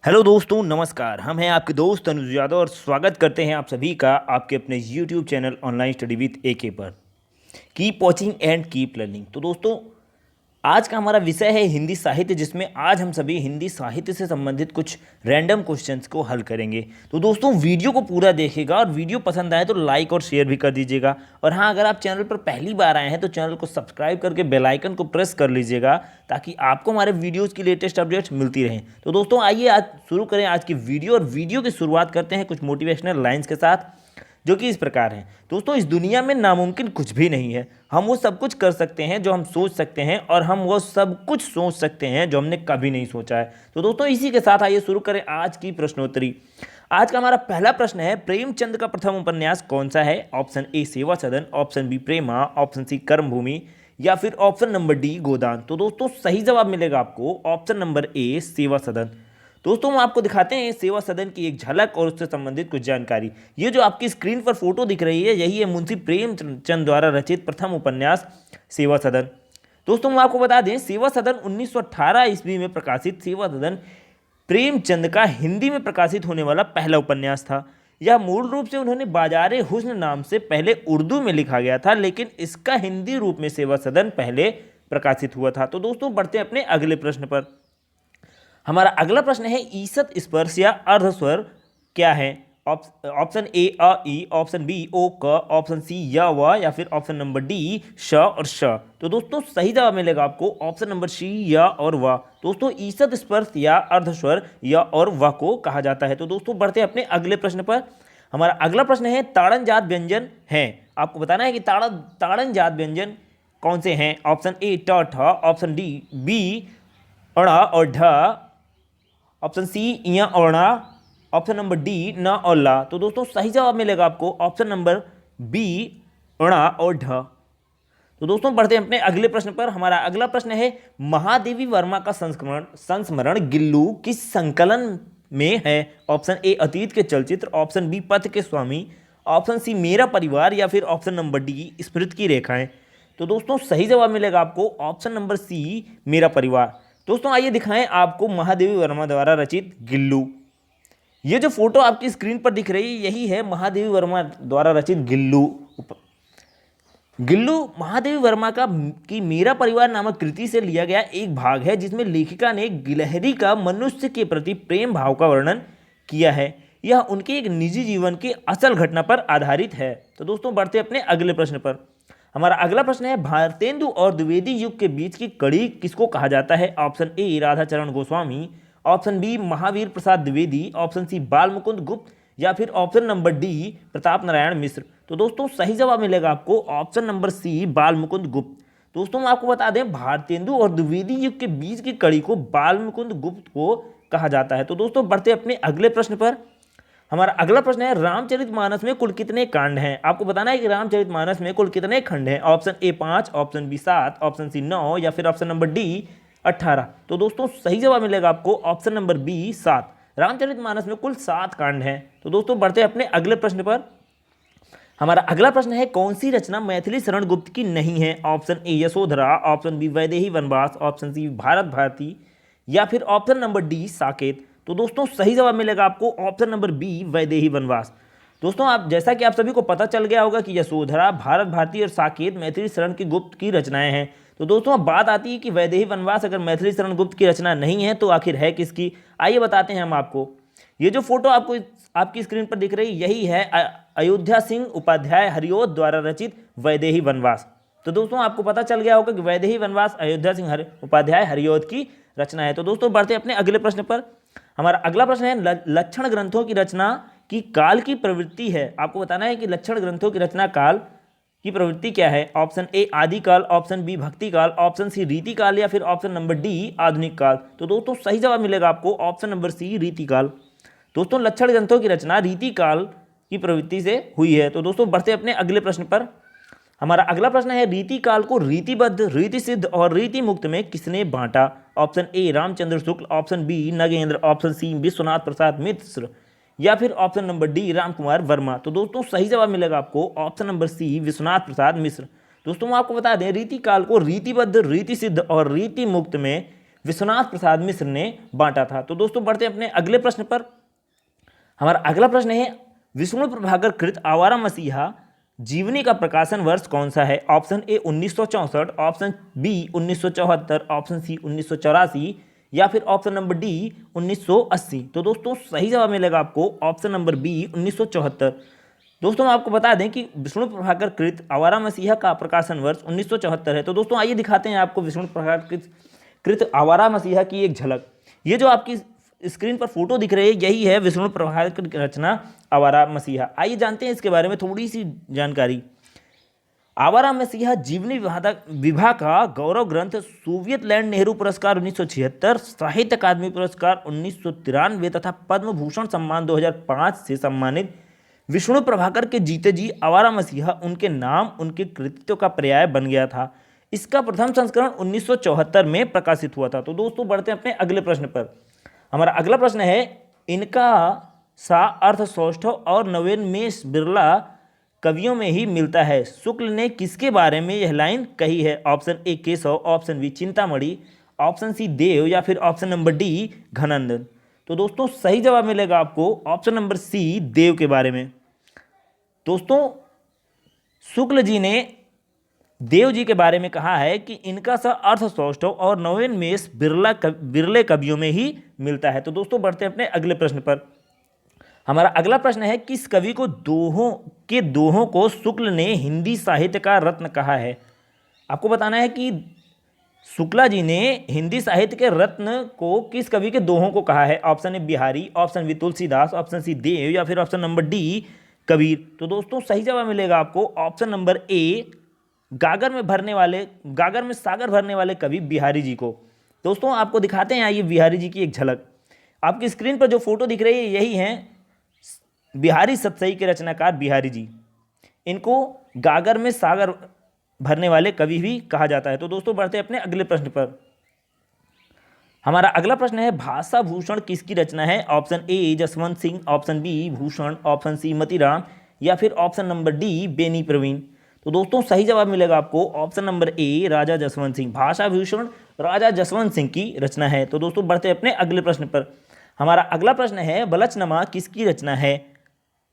Hello दोस्तों, नमस्कार। हम हैं आपके दोस्त अनुज यादव और स्वागत करते हैं आप सभी का आपके अपने YouTube channel online study with AK पर। Keep watching and keep learning. तो दोस्तों, आज का हमारा विषय है हिंदी साहित्य, जिसमें आज हम सभी हिंदी साहित्य से संबंधित कुछ रैंडम क्वेश्चंस को हल करेंगे। तो दोस्तों, वीडियो को पूरा देखिएगा और वीडियो पसंद आए तो लाइक और शेयर भी कर दीजिएगा। और हाँ, अगर आप चैनल पर पहली बार आए हैं तो चैनल को सब्सक्राइब करके बेल आइकन को प्रेस कर लीजिएगा, ताकि आपको हमारे वीडियोज़ की लेटेस्ट अपडेट्स मिलती रहें। तो दोस्तों, आइए आज शुरू करें आज की वीडियो। और वीडियो की शुरुआत करते हैं कुछ मोटिवेशनल लाइन्स के साथ, जो कि इस प्रकार हैं। दोस्तों, इस दुनिया में नामुमकिन कुछ भी नहीं है। हम वो सब कुछ कर सकते हैं जो हम सोच सकते हैं, और हम वो सब कुछ सोच सकते हैं जो हमने कभी नहीं सोचा है। तो दोस्तों, इसी के साथ आइए शुरू करें आज की प्रश्नोत्तरी। आज का हमारा पहला प्रश्न है, प्रेमचंद का प्रथम उपन्यास कौन सा है? ऑप्शन ए सेवा सदन, ऑप्शन बी प्रेमा, ऑप्शन सी कर्मभूमि, या फिर ऑप्शन नंबर डी गोदान। तो दोस्तों, सही जवाब मिलेगा आपको ऑप्शन नंबर ए सेवा सदन। दोस्तों, हम आपको दिखाते हैं सेवा सदन की एक झलक और उससे संबंधित कुछ जानकारी। ये जो आपकी स्क्रीन पर फोटो दिख रही है, यही है मुंशी प्रेमचंद द्वारा रचित प्रथम उपन्यास सेवा सदन। दोस्तों, हम आपको बता दें, सेवा सदन 1918 ईस्वी में प्रकाशित सेवा सदन प्रेमचंद का हिंदी में प्रकाशित होने वाला पहला उपन्यास था। यह मूल रूप से उन्होंने बाजारे हुस्न नाम से पहले उर्दू में लिखा गया था, लेकिन इसका हिंदी रूप में सेवा सदन पहले प्रकाशित हुआ था। तो दोस्तों, बढ़ते हैं अपने अगले प्रश्न पर। हमारा अगला प्रश्न है, ईसत स्पर्श या अर्धस्वर क्या है? ऑप्शन ए अ ई, ऑप्शन बी ओ क, ऑप्शन सी य व, या फिर ऑप्शन नंबर डी श और श। तो दोस्तों, सही जवाब मिलेगा आपको ऑप्शन नंबर सी य और व। दोस्तों, ईसत स्पर्श या अर्धस्वर य और व को कहा जाता है। तो दोस्तों, बढ़ते हैं अपने अगले प्रश्न पर। हमारा अगला प्रश्न है, ताड़न जात व्यंजन है। आपको बताना है कि ताड़न जात व्यंजन कौन से हैं? ऑप्शन ए ट ठ, ऑप्शन डी बी अण और ढ, ऑप्शन सी इया औरना, ऑप्शन नंबर डी न और ला। तो दोस्तों, सही जवाब मिलेगा आपको ऑप्शन नंबर बी अणा और ढ। तो दोस्तों, बढ़ते हैं अपने अगले प्रश्न पर। हमारा अगला प्रश्न है, महादेवी वर्मा का संस्मरण गिल्लू किस संकलन में है? ऑप्शन ए अतीत के चलचित्र, ऑप्शन बी पथ के स्वामी, ऑप्शन सी मेरा परिवार, या फिर ऑप्शन नंबर डी स्मृति की रेखाएं। तो दोस्तों, सही जवाब मिलेगा आपको ऑप्शन नंबर सी मेरा परिवार। दोस्तों, आइए दिखाएं आपको महादेवी वर्मा द्वारा रचित गिल्लू। ये जो फोटो आपकी स्क्रीन पर दिख रही है, यही है महादेवी वर्मा द्वारा रचित गिल्लू। गिल्लू महादेवी वर्मा का की मेरा परिवार नामक कृति से लिया गया एक भाग है, जिसमें लेखिका ने गिलहरी का मनुष्य के प्रति प्रेम भाव का वर्णन किया है। यह उनके एक निजी जीवन की असल घटना पर आधारित है। तो दोस्तों, बढ़ते अपने अगले प्रश्न पर। हमारा अगला प्रश्न है, भारतेंदु और द्विवेदी युग के बीच की कड़ी किसको कहा जाता है? Option A Radhacharan Goswami, option B Mahavir Prasad Dwivedi, option C Bal Mukund Gupt, या फिर option number D Pratap Narayan Mishra. तो दोस्तों, सही जवाब मिलेगा आपको ऑप्शन नंबर सी बाल मुकुंद गुप्त। दोस्तों, हम आपको बता दें, भारतेंदु और द्विवेदी युग के बीच की कड़ी को बाल मुकुंद गुप्त को कहा जाता है। तो दोस्तों, बढ़ते अपने अगले प्रश्न पर। हमारा अगला प्रश्न है, रामचरितमानस में कुल कितने कांड हैं? आपको बताना है कि रामचरितमानस में कुल कितने खंड हैं। Option A 5, option B 7, option C 9, या फिर ऑप्शन नंबर डी 18। तो दोस्तों, सही जवाब मिलेगा आपको ऑप्शन नंबर बी 7। रामचरितमानस में कुल 7 कांड हैं। तो दोस्तों, बढ़ते अपने अगले प्रश्न पर। हमारा अगला प्रश्न है, कौन सी रचना मैथिली शरण गुप्त की नहीं है? Option A Yashodhara, option B Vaidehi Vanvas, option सी भारत भारती, या फिर ऑप्शन नंबर डी साकेत। तो दोस्तों, सही जवाब मिलेगा आपको ऑप्शन नंबर बी वैदेही वनवास। दोस्तों, आप जैसा कि आप सभी को पता चल गया होगा कि यशोधरा, भारत भारती और साकेत मैथिली शरण की गुप्त की रचनाएं हैं। तो दोस्तों, अब बात आती है कि वैदेही वनवास अगर मैथिली शरण गुप्त की रचना नहीं है तो आखिर है किसकी? आइए बताते हैं हम आपको। ये जो फोटो आपको आपकी स्क्रीन पर दिख रही, यही है अयोध्या सिंह उपाध्याय हरिओद द्वारा रचित वैदेही वनवास। तो दोस्तों, आपको पता चल गया होगा कि वैदेही वनवास अयोध्या सिंह उपाध्याय हरिओद की रचना है। तो दोस्तों, बढ़ते अपने अगले प्रश्न पर। हमारा अगला प्रश्न है, लक्षण ग्रंथों की रचना की काल की प्रवृत्ति है। आपको बताना है कि लक्षण ग्रंथों की रचना काल की प्रवृत्ति क्या है? ऑप्शन ए आदिकाल, ऑप्शन बी भक्ति काल, ऑप्शन सी रीति काल, या फिर ऑप्शन नंबर डी आधुनिक काल। तो दोस्तों, सही जवाब मिलेगा आपको ऑप्शन नंबर सी रीति काल। दोस्तों, लक्षण ग्रंथों की रचना रीति काल की प्रवृत्ति से हुई है। तो दोस्तों, बढ़ते अपने अगले प्रश्न पर। हमारा अगला प्रश्न है, रीति काल को रीतिबद्ध, रीति सिद्ध और रीति मुक्त में किसने बांटा? Option A Ramchandra Shukla, option B Nagendra, option C Vishwanath Prasad Mishra, या फिर option number D Ramkumar Verma. तो दोस्तों, सही जवाब मिलेगा आपको option number C Vishwanath Prasad Mishra. दोस्तों, मैं आपको बता दें, रीति काल को रीतिबद्ध, रीति सिद्ध और रीति मुक्त में विश्वनाथ प्रसाद मिश्र ने बांटा था। तो दोस्तों बढ़ते हैं अपने अगले प्रश्न पर। हमारा अगला प्रश्न है विष्णु प्रभाकर कृत आवारा मसीहा जीवनी का प्रकाशन वर्ष कौन सा है? Option A 1964, option B 1974, option C 1984 या फिर ऑप्शन नंबर डी 1980। तो दोस्तों सही जवाब मिलेगा आपको ऑप्शन नंबर बी 1974। दोस्तों हम आपको बता दें कि विष्णु प्रभाकर कृत आवारा मसीहा का प्रकाशन वर्ष 1974 है। तो दोस्तों आइए दिखाते हैं आपको विष्णु प्रभाकर कृत आवारा मसीहा की एक झलक। ये जो आपकी स्क्रीन पर फोटो दिख रही है यही है विष्णु प्रभाकर की रचना आवारा मसीहा। आइए जानते हैं इसके बारे में थोड़ी सी जानकारी। आवारा मसीहा जीवनी विभा का गौरव ग्रंथ, सोवियत लैंड नेहरू पुरस्कार 1976, साहित्य अकादमी पुरस्कार 1993 तथा पद्म भूषण सम्मान 2005 से सम्मानित विष्णु प्रभाकर के जीते जी आवारा मसीहा उनके नाम उनके कृतित्व का पर्याय बन गया था। इसका प्रथम संस्करण 1974 में प्रकाशित हुआ था। तो दोस्तों बढ़ते हैं अपने अगले प्रश्न पर। हमारा अगला प्रश्न है इनका सा अर्थ सौष्ठव और नवोन्मेष बिरला कवियों में ही मिलता है। शुक्ल ने किसके बारे में यह लाइन कही है? Option A Keshav, option B Chintamani, option C Dev या फिर ऑप्शन नंबर डी घनंदन। तो दोस्तों सही जवाब मिलेगा आपको ऑप्शन नंबर सी देव के बारे में। दोस्तों शुक्ल जी ने देव जी के बारे में कहा है कि इनका सा अर्थ सौष्ठव और नवोन्मेष बिरले कवियों में ही मिलता है। तो दोस्तों बढ़ते हैं अपने अगले प्रश्न पर। हमारा अगला प्रश्न है किस कवि को दोहों को शुक्ल ने हिंदी साहित्य का रत्न कहा है? आपको बताना है कि शुक्ला जी ने हिंदी साहित्य के रत्न को किस कवि के दोहों को कहा है? Option A Bihari, option B Tulsidas, option C Dev या फिर ऑप्शन नंबर डी कबीर। तो दोस्तों सही जवाब मिलेगा आपको ऑप्शन नंबर ए गागर में सागर भरने वाले कवि बिहारी जी को। दोस्तों आपको दिखाते हैं आइए बिहारी जी की एक झलक। आपकी स्क्रीन पर जो फोटो दिख रही है यही हैं बिहारी सतसई के रचनाकार बिहारी जी। इनको गागर में सागर भरने वाले कवि भी कहा जाता है। तो दोस्तों बढ़ते हैं अपने अगले प्रश्न पर। हमारा अगला प्रश्न है भाषा भूषण किसकी रचना है? Option A Jaswant Singh, option B Bhushan, option C Matiram या फिर option number D Beni Praveen. तो दोस्तों सही जवाब मिलेगा आपको option number A Raja Jaswant Singh. Bhasha Bhushan राजा जसवंत सिंह की रचना है। तो दोस्तों बढ़ते हैं अपने अगले प्रश्न पर। हमारा अगला प्रश्न है बलचनमा किसकी रचना है?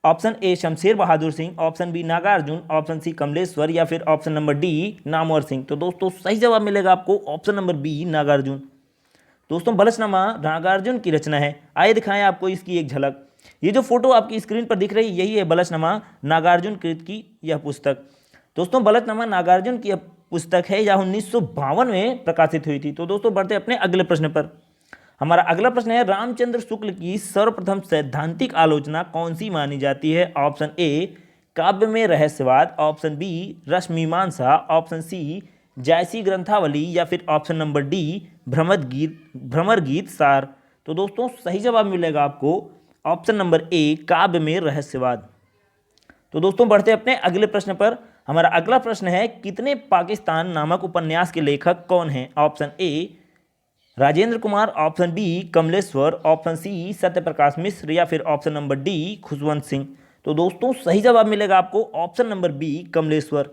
Option A Shamsher Bahadur Singh, option B Nagarjun, option C Kamleshwar या फिर option number D Namvar Singh. तो दोस्तों सही जवाब मिलेगा आपको ऑप्शन नंबर बी नागार्जुन। दोस्तों बलचनमा नागार्जुन की रचना है। आइए दिखाएं आपको इसकी एक झलक। ये जो फोटो आपकी स्क्रीन पर दिख रही है यही है बलचनमा नागार्जुन कृत की यह पुस्तक। दोस्तों बलचनमा नागार्जुन की पुस्तक है यह 1952 में प्रकाशित हुई थी। तो दोस्तों बढ़ते अपने अगले प्रश्न पर। हमारा अगला प्रश्न है रामचंद्र शुक्ल की सर्वप्रथम सैद्धांतिक आलोचना कौन सी मानी जाती है? ऑप्शन ए काव्य में रहस्यवाद, ऑप्शन बी रसमीमांसा, ऑप्शन सी जायसी ग्रंथावली या फिर ऑप्शन नंबर डी भ्रमर गीत सार। तो दोस्तों सही जवाब मिलेगा आपको ऑप्शन नंबर ए काव्य में रहस्यवाद। तो दोस्तों बढ़ते अपने अगले प्रश्न पर। हमारा अगला प्रश्न है कितने पाकिस्तान नामक उपन्यास के लेखक कौन हैं? Option A Rajendra Kumar, option B Kamleshwar, option C Satyaprakash Mishra या फिर option number D Khushwant Singh. तो दोस्तों सही जवाब मिलेगा आपको ऑप्शन नंबर बी कमलेश्वर।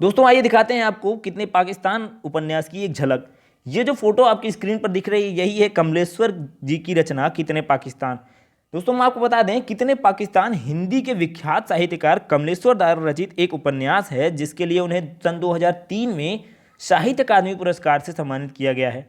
दोस्तों आइए दिखाते हैं आपको कितने पाकिस्तान उपन्यास की एक झलक। ये जो फोटो आपकी स्क्रीन पर दिख रही है यही है कमलेश्वर जी की रचना कितने पाकिस्तान। दोस्तों हम आपको बता दें कितने पाकिस्तान हिंदी के विख्यात साहित्यकार कमलेश्वर द्वारा रचित एक उपन्यास है जिसके लिए उन्हें सन 2003 में साहित्य अकादमी पुरस्कार से सम्मानित किया गया है।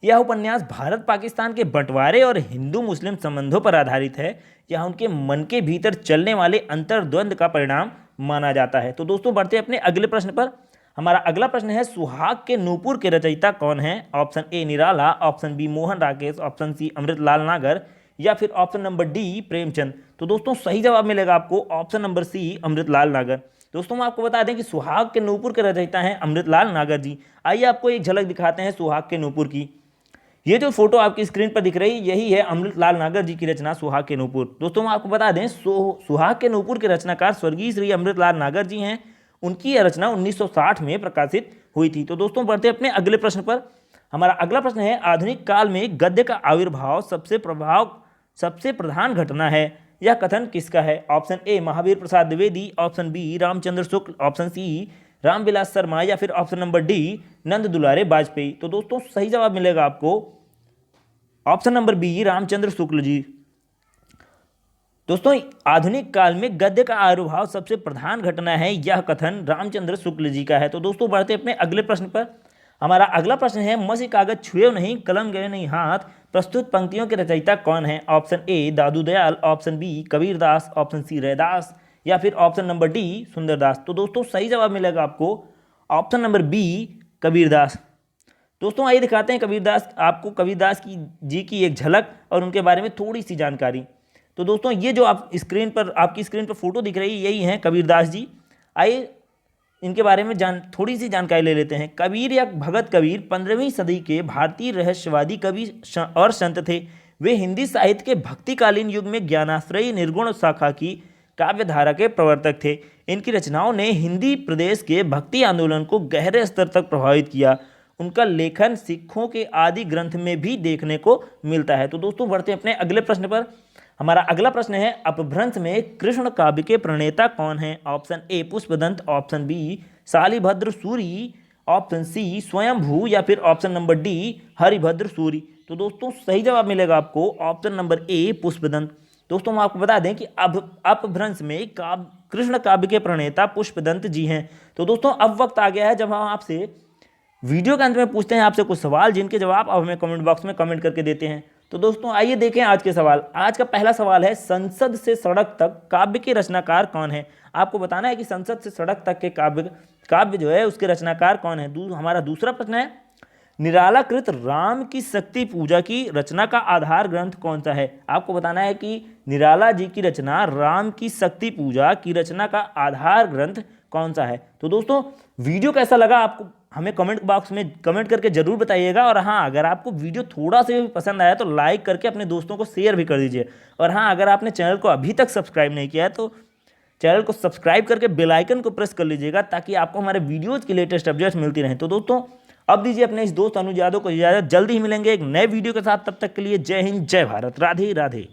यह उपन्यास भारत पाकिस्तान के बंटवारे और हिंदू मुस्लिम संबंधों पर आधारित है। यह उनके मन के भीतर चलने वाले अंतर्द्वंद का परिणाम माना जाता है। तो दोस्तों बढ़ते अपने अगले प्रश्न पर। हमारा अगला प्रश्न है सुहाग के नूपुर के रचयिता कौन है? Option A Nirala, option B Mohan Rakesh, option C Amritlal Nagar या फिर ऑप्शन नंबर डी प्रेमचंद। तो दोस्तों सही जवाब मिलेगा आपको ऑप्शन नंबर सी अमृतलाल नागर। दोस्तों हम आपको बता दें कि सुहाग के नूपुर के रचयिता हैं अमृतलाल नागर जी। आइए आपको एक झलक दिखाते हैं सुहाग के नूपुर की। ये जो फोटो आपकी स्क्रीन पर दिख रही है यही है अमृतलाल नागर जी की रचना सुहाग के नूपुर। दोस्तों हम आपको बता दें सुहाग के नूपुर के रचनाकार स्वर्गीय श्री अमृतलाल नागर जी हैं। उनकी यह रचना 1960 में प्रकाशित हुई थी। तो दोस्तों बढ़ते अपने अगले प्रश्न पर। हमारा अगला प्रश्न है आधुनिक काल में गद्य का आविर्भाव सबसे प्रधान घटना है। यह कथन किसका है? Option A Mahavir Prasad Dwivedi, option B Ramchandra Shukla, option C Ramvilas Sharma या फिर ऑप्शन नंबर डी नंद दुलारे वाजपेयी। तो दोस्तों सही जवाब मिलेगा आपको option number B Ramchandra Shukla ji. दोस्तों आधुनिक काल में गद्य का आविर्भाव सबसे प्रधान घटना है, यह कथन रामचंद्र शुक्ल जी का है। तो दोस्तों बढ़ते अपने अगले प्रश्न पर। हमारा अगला प्रश्न है, मसी कागज छुए नहीं कलम गए नहीं हाथ, प्रस्तुत पंक्तियों के रचयिता कौन है? Option A Dadu Dayal, option B Kabirdas, option C Raidas या फिर ऑप्शन नंबर डी सुंदरदास। तो दोस्तों सही जवाब मिलेगा आपको ऑप्शन नंबर बी कबीरदास। दोस्तों आइए दिखाते हैं कबीरदास, आपको कबीरदास जी की एक झलक और उनके बारे में थोड़ी सी जानकारी। तो दोस्तों ये जो आप स्क्रीन पर आपकी स्क्रीन पर फोटो दिख रही है यही हैं कबीरदास जी। आइए इनके बारे में थोड़ी सी जानकारी ले लेते हैं। कबीर या भगत कबीर 15वीं सदी के भारतीय रहस्यवादी कवि और संत थे। वे हिंदी साहित्य के भक्तिकालीन युग में ज्ञानाश्रयी निर्गुण शाखा की काव्यधारा के प्रवर्तक थे। इनकी रचनाओं ने हिंदी प्रदेश के भक्ति आंदोलन को गहरे स्तर तक प्रभावित किया। उनका लेखन सिखों के आदि ग्रंथ में भी देखने को मिलता है। तो दोस्तों बढ़ते हैं अपने अगले प्रश्न पर। हमारा अगला प्रश्न है, अपभ्रंश में कृष्ण काव्य के प्रणेता कौन है? Option A Pushpadant, option B Shalibhadra Suri, option C Swayambhu या फिर option number D Haribhadra Suri. तो दोस्तों सही जवाब मिलेगा आपको ऑप्शन नंबर ए पुष्पदंत। दोस्तों हम आपको बता दें कि अपभ्रंश में कृष्ण काव्य के प्रणेता पुष्पदंत जी हैं। तो दोस्तों अब वक्त आ गया है जब हम आपसे वीडियो के अंत में पूछते हैं आपसे कुछ सवाल, जिनके जवाब आप हमें कमेंट बॉक्स में कमेंट करके देते हैं। तो दोस्तों आइए देखें आज के सवाल। आज का पहला सवाल है, संसद से सड़क तक काव्य के रचनाकार कौन है? आपको बताना है कि संसद से सड़क तक के काव्य जो है उसके रचनाकार कौन है। हमारा दूसरा प्रश्न है, निरालाकृत राम की शक्ति पूजा की रचना का आधार ग्रंथ कौन सा है? आपको बताना है कि निराला जी की रचना राम की शक्ति पूजा की रचना का आधार ग्रंथ कौन सा है। तो दोस्तों वीडियो कैसा लगा आपको हमें कमेंट बॉक्स में कमेंट करके जरूर बताइएगा। और हाँ, अगर आपको वीडियो थोड़ा सा भी पसंद आया तो लाइक करके अपने दोस्तों को शेयर भी कर दीजिए। और हाँ, अगर आपने चैनल को अभी तक सब्सक्राइब नहीं किया है तो चैनल को सब्सक्राइब करके बेल आइकन को प्रेस कर लीजिएगा, ताकि आपको हमारे वीडियोज़ की लेटेस्ट अपडेट्स मिलती रहें। तो दोस्तों अब दीजिए अपने इस दोस्त अनुज यादव को इजाज़त, जल्दी ही मिलेंगे एक नए वीडियो के साथ। तब तक के लिए जय हिंद, जय भारत, राधे राधे।